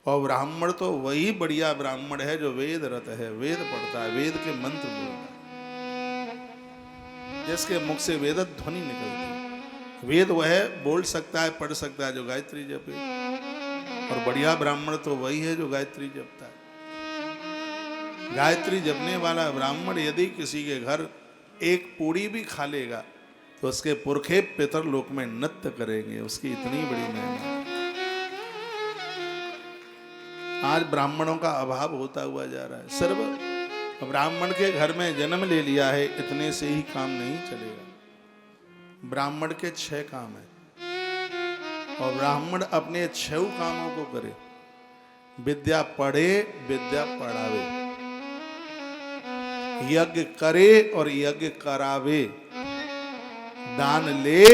और ब्राह्मण तो वही बढ़िया ब्राह्मण है जो वेद रत है, वेद पढ़ता है, वेद के मंत्र बोलता है, जिसके मुख से वेद ध्वनि निकलती है। वेद वह बोल सकता है, पढ़ सकता है जो गायत्री जपे, और बढ़िया ब्राह्मण तो वही है जो गायत्री जपता है। गायत्री जपने वाला ब्राह्मण यदि किसी के घर एक पूड़ी भी खा लेगा तो उसके पुरखे पितरलोक में नृत्य करेंगे, उसकी इतनी बड़ी महिमा। आज ब्राह्मणों का अभाव होता हुआ जा रहा है। सिर्फ ब्राह्मण के घर में जन्म ले लिया है, इतने से ही काम नहीं चलेगा। ब्राह्मण के 6 काम है और ब्राह्मण अपने 6 कामों को करे। विद्या पढ़े, विद्या पढ़ावे, यज्ञ करे और यज्ञ करावे, दान ले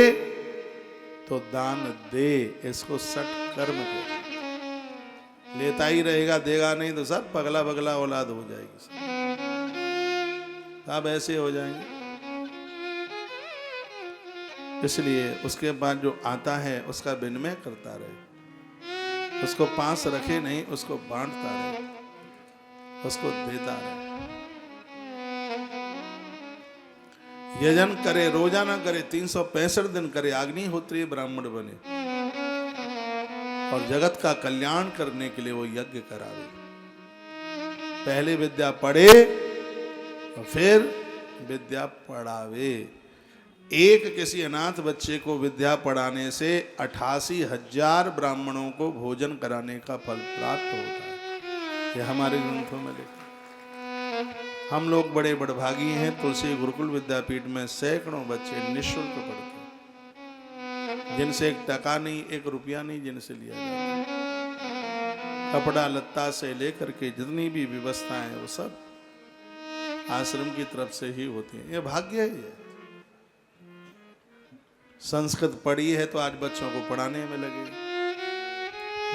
तो दान दे। इसको सठ कर्म कहते। लेता ही रहेगा, देगा नहीं तो सब पगला पगला औलाद हो जाएगी, सब ऐसे हो जाएंगे। इसलिए उसके बाद जो आता है उसका विनिमय करता रहे, उसको पास रखे नहीं, उसको बांटता रहे, उसको देता रहे। यजन करे, रोजाना करे, 365 दिन करे, अग्निहोत्री ब्राह्मण बने और जगत का कल्याण करने के लिए वो यज्ञ करावे। पहले विद्या पढ़े और फिर विद्या पढ़ावे। एक किसी अनाथ बच्चे को विद्या पढ़ाने से 88,000 ब्राह्मणों को भोजन कराने का फल प्राप्त होता है। यह हमारे ग्रंथों में लिखा। हम लोग बड़े बड़भागी हैं। तुलसी गुरुकुल विद्यापीठ में सैकड़ों बच्चे निःशुल्क पढ़ते हैं, जिनसे 1 टका नहीं, 1 रुपया नहीं जिनसे लिया जाता। कपड़ा लत्ता से लेकर के जितनी भी व्यवस्थाएं हैं वो सब आश्रम की तरफ से ही होती हैं। ये भाग्य है। संस्कृत पढ़ी है तो आज बच्चों को पढ़ाने में लगे।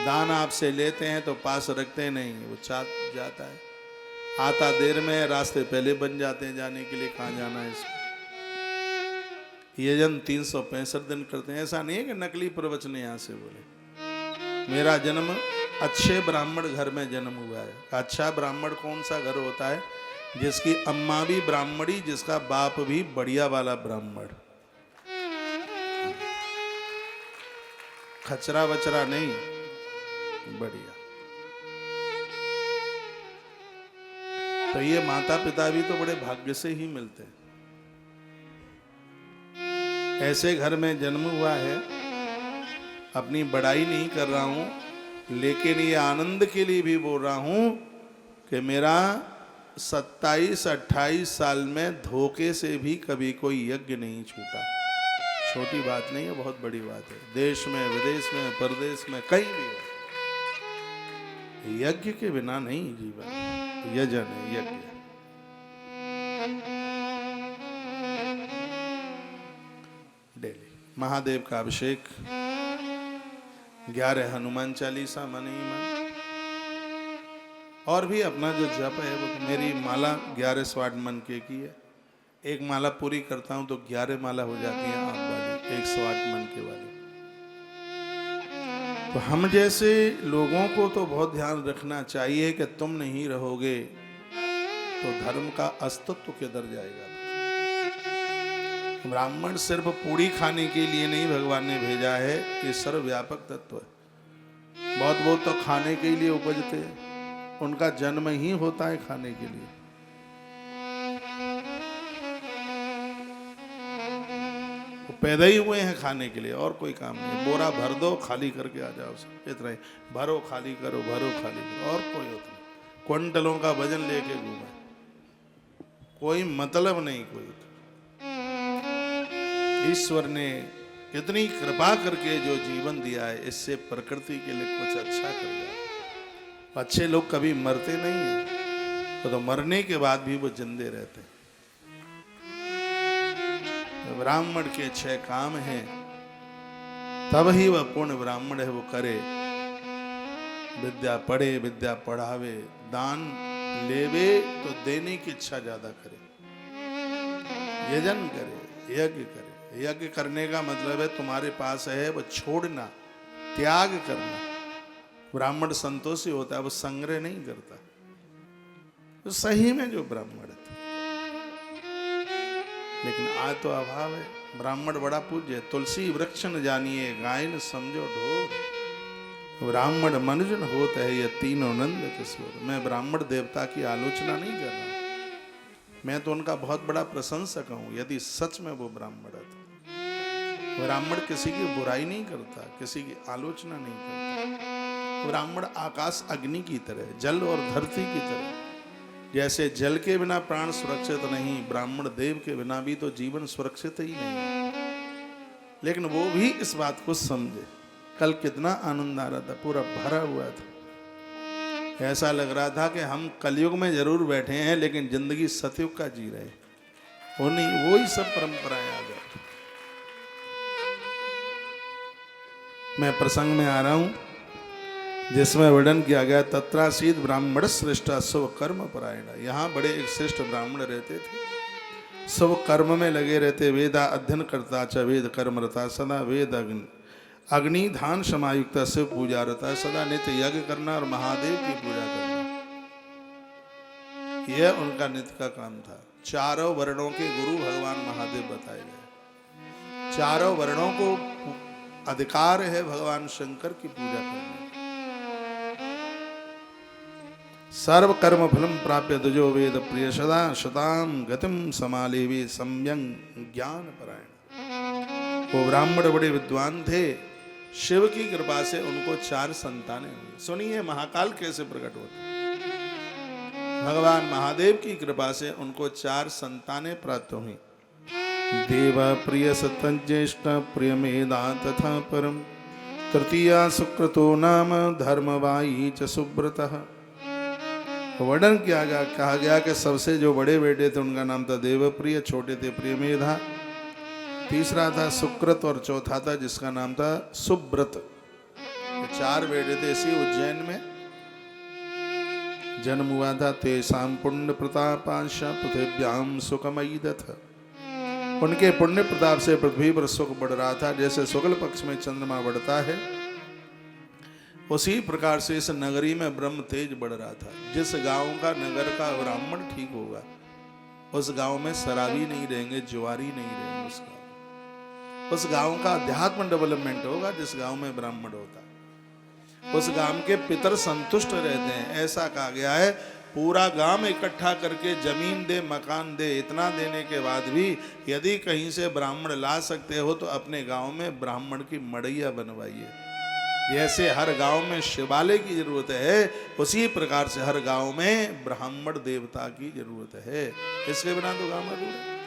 दान आपसे लेते हैं तो पास रखते नहीं, वो जाता है, आता देर में, रास्ते पहले बन जाते हैं जाने के लिए, कहाँ जाना है इसको। यजन 365 दिन करते हैं। ऐसा नहीं है कि नकली प्रवचन यहां से बोले। मेरा जन्म अच्छे ब्राह्मण घर में जन्म हुआ है। अच्छा ब्राह्मण कौन सा घर होता है? जिसकी अम्मा भी ब्राह्मणी, जिसका बाप भी बढ़िया वाला ब्राह्मण, खचरा बचरा नहीं, बढ़िया। तो ये माता पिता भी तो बड़े भाग्य से ही मिलते हैं। ऐसे घर में जन्म हुआ है। अपनी बड़ाई नहीं कर रहा हूं, लेकिन ये आनंद के लिए भी बोल रहा हूं कि मेरा 27-28 साल में धोखे से भी कभी कोई यज्ञ नहीं छूटा। छोटी बात नहीं है, बहुत बड़ी बात है। देश में, विदेश में, परदेश में, कहीं भी हो, यज्ञ के बिना नहीं जीवन। यजन है, यज्ञ। डेली महादेव का अभिषेक, 11 हनुमान चालीसा मन ही मन, और भी अपना जो जप है वो। मेरी माला 11 स्वाट मन के की है। एक माला पूरी करता हूं तो 11 माला हो जाती है आप वाली, 1 स्वाट मन के वाली। तो हम जैसे लोगों को तो बहुत ध्यान रखना चाहिए कि तुम नहीं रहोगे तो धर्म का अस्तित्व किधर जाएगा। ब्राह्मण सिर्फ पूरी खाने के लिए नहीं भगवान ने भेजा है, ये सर्वव्यापक तत्व है। बहुत तो खाने के लिए उपजते हैं, उनका जन्म ही होता है खाने के लिए। वो पैदा ही हुए हैं खाने के लिए, और कोई काम नहीं। बोरा भर दो, खाली करके आ जाओ, इतना ही। भरो खाली करो, भरो खाली करो, और कोई होता नहीं। क्विंटलों का वजन लेके घूमे, कोई मतलब नहीं। कोई ईश्वर ने कितनी कृपा करके जो जीवन दिया है, इससे प्रकृति के लिए कुछ अच्छा कर दिया। अच्छे लोग कभी मरते नहीं हैं, तो मरने के बाद भी वो जिंदे रहते हैं। ब्राह्मण के 6 काम हैं, तब ही वह पूर्ण ब्राह्मण है। वो करे, विद्या पढ़े, विद्या पढ़ावे, दान लेवे तो देने की इच्छा ज्यादा करे, यजन करे, यज्ञ करे। यज्ञ करने का मतलब है तुम्हारे पास है वो छोड़ना, त्याग करना। ब्राह्मण संतोषी होता है, वो संग्रह नहीं करता। तो सही में जो ब्राह्मण था, लेकिन आज तो अभाव है। ब्राह्मण बड़ा पूज्य है। तुलसी वृक्ष न जानिए, गाय न समझो ढोर। ब्राह्मण मनुजन होत है, ये तीनों नंद किशोर। मैं ब्राह्मण देवता की आलोचना नहीं कर रहा हूं, मैं तो उनका बहुत बड़ा प्रशंसक हूं, यदि सच में वो ब्राह्मण है। ब्राह्मण किसी की बुराई नहीं करता, किसी की आलोचना नहीं करता। ब्राह्मण आकाश अग्नि की तरह, जल और धरती की तरह। जैसे जल के बिना प्राण सुरक्षित नहीं, ब्राह्मण देव के बिना भी तो जीवन सुरक्षित ही नहीं। लेकिन वो भी इस बात को समझे। कल कितना आनंद आ रहा था, पूरा भरा हुआ था। ऐसा लग रहा था कि हम कलयुग में जरूर बैठे हैं, लेकिन जिंदगी सतयुग का जी रहे। वो नहीं, वो ही सब परंपराएं आ गई। मैं प्रसंग में आ रहा हूं जिसमें वर्णन किया गया, तत्रासीद ब्राह्मण श्रेष्ठ शुभ कर्म परायण। यहाँ बड़े एक श्रेष्ठ ब्राह्मण रहते थे, शुभ कर्म में लगे रहते। वेदा अध्ययन करता च वेद कर्म रता, सदा वेद अग्नि धान समायुक्त शिव पूजा रता। सदा नित्य यज्ञ करना और महादेव की पूजा करना, यह उनका नित्य का काम था। चारों वर्णों के गुरु भगवान महादेव बताए गए। चारों वर्णों को अधिकार है भगवान शंकर की पूजा करने। सर्व कर्म फलम प्राप्य दुजो वेद प्रिय, सदा शताम गतिम समालेवी सम्यंग ज्ञान परायण। वो ब्राह्मण बड़े विद्वान थे। शिव की कृपा से उनको 4 संतानें हुई। सुनिए महाकाल कैसे प्रकट होते। भगवान महादेव की कृपा से उनको 4 संतानें प्राप्त हुई। देवा प्रिय सतज्येष्ठ प्रिय मेधा तथा परम, तृतीया सुक्रतो नाम धर्मवाई च सुब्रतः। वर्णन किया गया, कहा गया कि सबसे जो बड़े बेटे थे उनका नाम था देवप्रिय, छोटे थे प्रिय मेधा, तीसरा था सुक्रत और चौथा था जिसका नाम था सुब्रत। 4 बेटे थे। इसी उज्जैन में जन्म हुआ था। तेषां पुण्य प्रतापांश पृथिव्याम सुखमयीदथ। उनके पुण्य प्रताप से पृथ्वी पर सुख बढ़ रहा था। जैसे शुक्ल पक्ष में चंद्रमा बढ़ता है, उसी प्रकार से इस नगरी में ब्रह्म तेज बढ़ रहा था। जिस गांव का नगर का ब्राह्मण ठीक होगा, उस गांव में शराबी नहीं रहेंगे, जुआरी नहीं रहेंगे। उस गांव का अध्यात्म डेवलपमेंट होगा जिस गांव में ब्राह्मण होता। उस गांव के पितर संतुष्ट रहते हैं। ऐसा कहा गया है, पूरा गांव इकट्ठा करके जमीन दे, मकान दे, इतना देने के बाद भी यदि कहीं से ब्राह्मण ला सकते हो तो अपने गांव में ब्राह्मण की मड़ैया बनवाइए। जैसे हर गांव में शिवालय की जरूरत है, उसी प्रकार से हर गांव में ब्राह्मण देवता की जरूरत है। इसके बिना तो गांव अधूरा है।